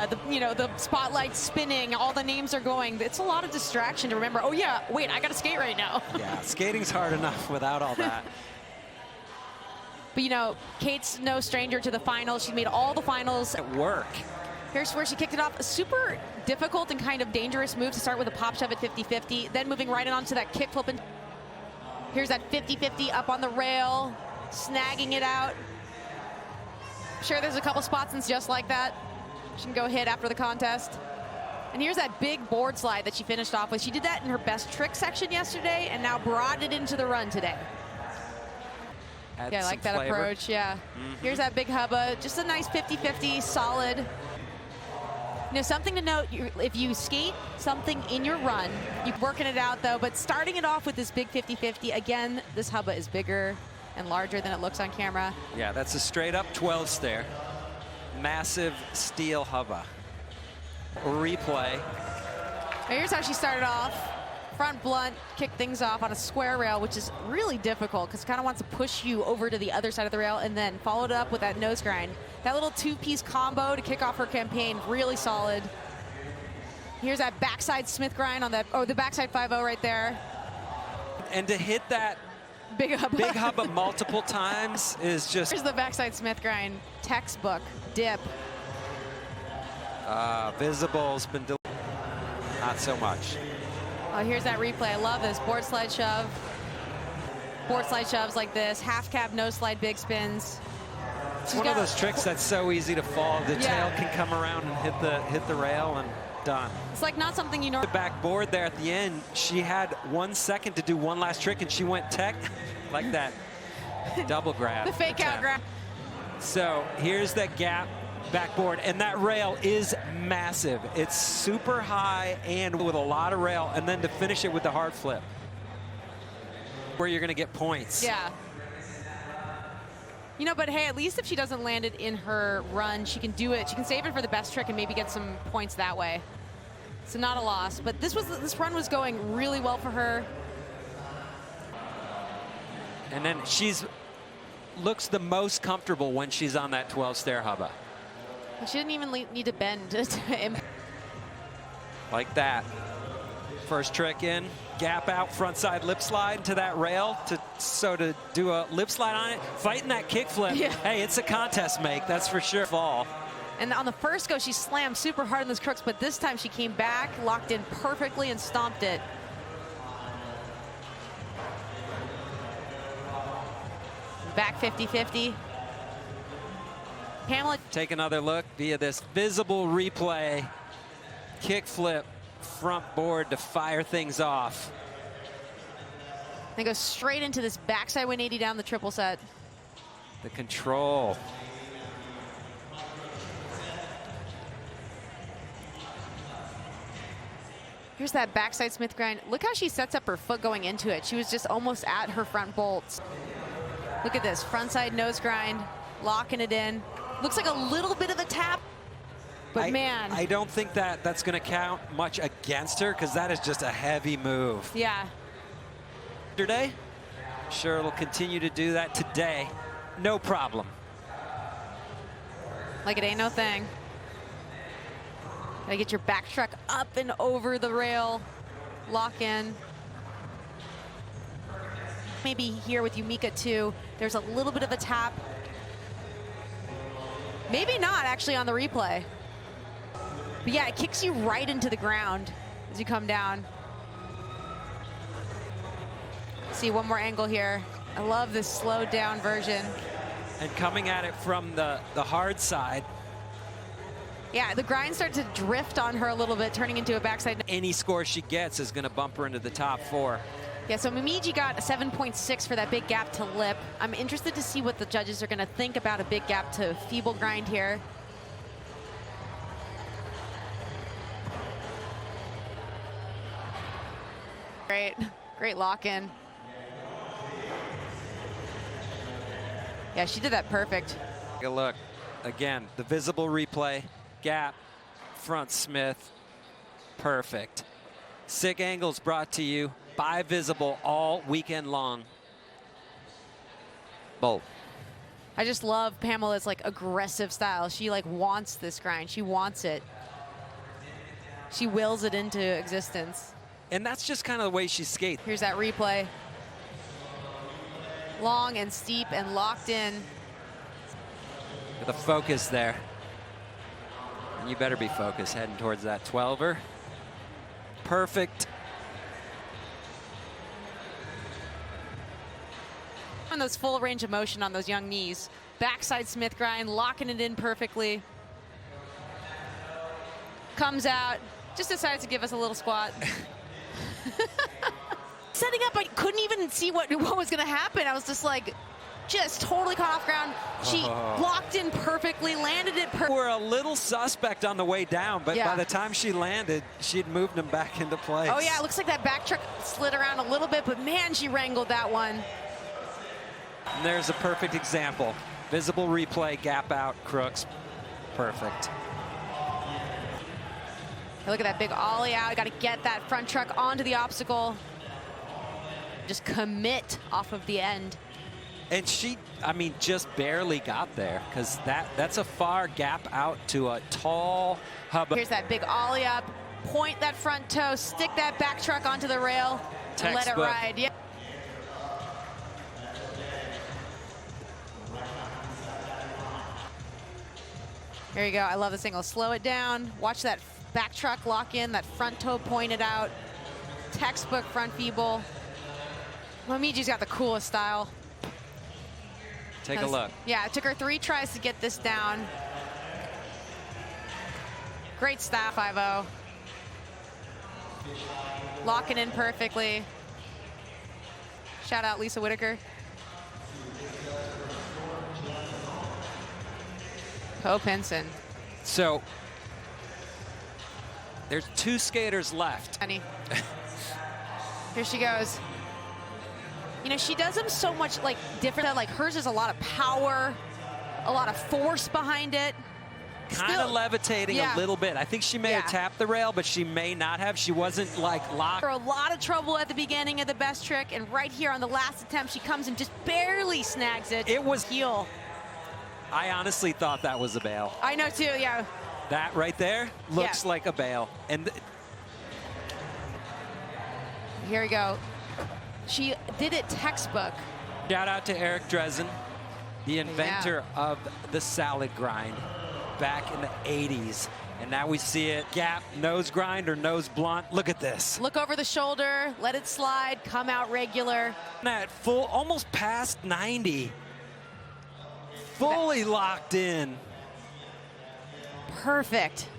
the spotlight spinning, all the names are going. It's a lot of distraction to remember. Oh yeah, wait, I got to skate right now. Yeah, skating's hard enough without all that. But you know, Kate's no stranger to the finals. She made all the finals At work. Here's where she kicked it off. A super difficult and kind of dangerous move to start with a pop shove at 50-50, then moving right onto that kick flip. And here's that 50-50 up on the rail, snagging it out. I'm sure there's a couple spots and just like that she can go hit after the contest. And here's that big board slide that she finished off with. She did that in her best trick section yesterday and now brought it into the run today. Yeah, I like that flavor. approach, yeah. Here's that big hubba, just a nice 50-50, solid. You know, something to note, if you skate something in your run, you're working it out though, but starting it off with this big 50-50, again, this hubba is bigger and larger than it looks on camera. Yeah, that's a straight up 12 stair. Massive steel hubba. Replay. Here's how she started off. Front blunt, kick things off on a square rail, which is really difficult because it kind of wants to push you over to the other side of the rail, and then followed up with that nose grind. That little two-piece combo to kick off her campaign, really solid. Here's that backside Smith grind on that, the backside 5-0 right there. And to hit that big hubba multiple times is just... Here's the backside Smith grind, textbook, dip. Visible's been not so much. Oh, here's that replay. I love this. Board slide shove. Board slide shoves like this. Half cab, no slide, big spins. It's one of those tricks that's so easy to fall. The tail can come around and hit the rail and done. It's like not something you know. The backboard there at the end, she had 1 second to do one last trick and she went tech like that. Double grab. The fake out grab. So here's that gap. Backboard, and that rail is massive. It's super high and with a lot of rail, and then to finish it with the hard flip where you're going to get points. Yeah. You know, but hey, at least if she doesn't land it in her run, she can do it. She can save it for the best trick and maybe get some points that way. So not a loss, but this run was going really well for her. And then looks the most comfortable when she's on that 12 stair hubba. She didn't even need to bend. Like that. First trick in, gap out, front side lip slide to that rail to do a lip slide on it, fighting that kick flip. Yeah. Hey, it's a contest make, that's for sure. Fall. And on the first go, she slammed super hard in those crooks, but this time she came back, locked in perfectly, and stomped it. Back 50-50. Pamela. Take another look via this visible replay. Kick flip, front board to fire things off. They go straight into this backside 180 down the triple set. The control. Here's that backside Smith grind. Look how she sets up her foot going into it. She was just almost at her front bolts. Look at this, front side nose grind, locking it in. Looks like a little bit of a tap, but man. I don't think that's going to count much against her because that is just a heavy move. Yeah. Yesterday, sure it'll continue to do that today. No problem. Like it ain't no thing. Gotta get your back truck up and over the rail, lock in. Maybe here with Yumika too, there's a little bit of a tap. Maybe not actually on the replay. But yeah, it kicks you right into the ground as you come down. See one more angle here. I love this slowed down version. And coming at it from the hard side. Yeah, the grind starts to drift on her a little bit, turning into a backside. Any score she gets is gonna bump her into the top 4. Yeah, so Momiji got a 7.6 for that big gap to lip. I'm interested to see what the judges are going to think about a big gap to feeble grind here. Great lock in. Yeah, she did that perfect. Take a look. Again, the visible replay, gap, front Smith, perfect. Sick angles brought to you by Visible all weekend long. Bolt. I just love Pamela's like aggressive style. She like wants this grind. She wants it. She wills it into existence. And that's just kind of the way she skates. Here's that replay. Long and steep and locked in. The focus there. And you better be focused heading towards that 12er. Perfect. On those full range of motion on those young knees. Backside Smith grind, locking it in perfectly. Comes out, just decides to give us a little squat. Setting up, I couldn't even see what was going to happen. I was just totally caught off ground. She locked in perfectly, landed it perfectly. We're a little suspect on the way down, but by the time she landed, she'd moved them back into place. Oh yeah, it looks like that back truck slid around a little bit, but man, she wrangled that one. And there's a perfect example. Visible replay, gap out, Crooks. Perfect. Look at that big ollie out. Got to get that front truck onto the obstacle. Just commit off of the end. And she, I mean, just barely got there, because that's a far gap out to a tall hub. Here's that big ollie up. Point that front toe, stick that back truck onto the rail, and let it ride. Yeah. Here you go. I love this angle. Slow it down. Watch that back truck lock in, that front toe pointed out. Textbook front feeble. Momiji's got the coolest style. Take a look. Yeah, it took her 3 tries to get this down. Great style, 5-0. Locking in perfectly. Shout out Lisa Whitaker. Poe Pinson. So there's 2 skaters left. Honey. Here she goes. You know, she does them so much like different. Like hers is a lot of power, a lot of force behind it. Kind of levitating a little bit. I think she may have tapped the rail, but she may not have. She wasn't like locked. For a lot of trouble at the beginning of the best trick, and right here on the last attempt, she comes and just barely snags it. It was heel. I honestly thought that was a bail. I know too, yeah. That right there looks like a bail. And here we go. She did it textbook. Shout out to Eric Dresden, the inventor of the salad grind back in the 80s. And now we see it. Gap, nose grind or nose blunt. Look at this. Look over the shoulder, let it slide, come out regular. At full, almost past 90. Fully locked in. Perfect.